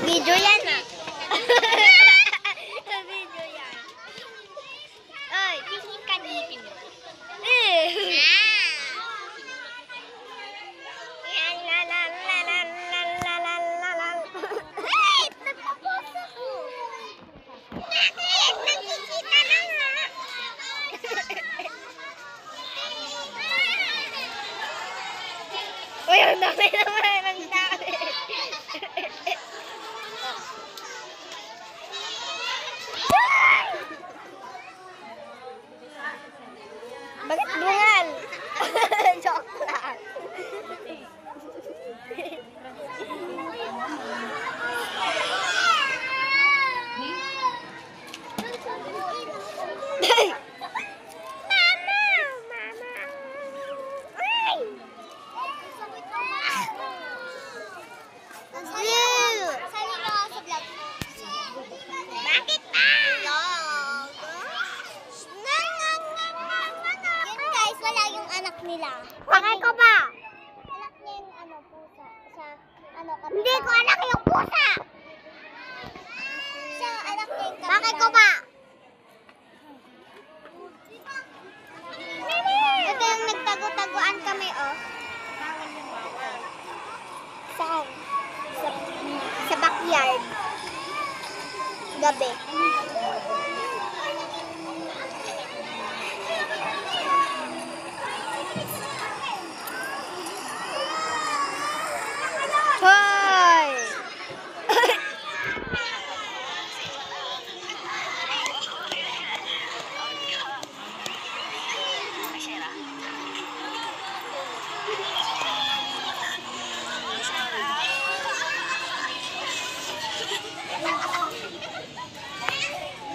Video yan ah. Video yan. Ay, tingin ka dito. Uy, ang dami naman ng dami. Bakit bungal? Joke lang. Nila. Pakay ko ba? Anak niya yung pusa. Hindi ko anak yung pusa. Siya anak niya yung pakay ko ba? Ito yung nagtago-taguan kami, oh. Saan? Sa backyard. Gabi. Hoy!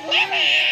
Mama!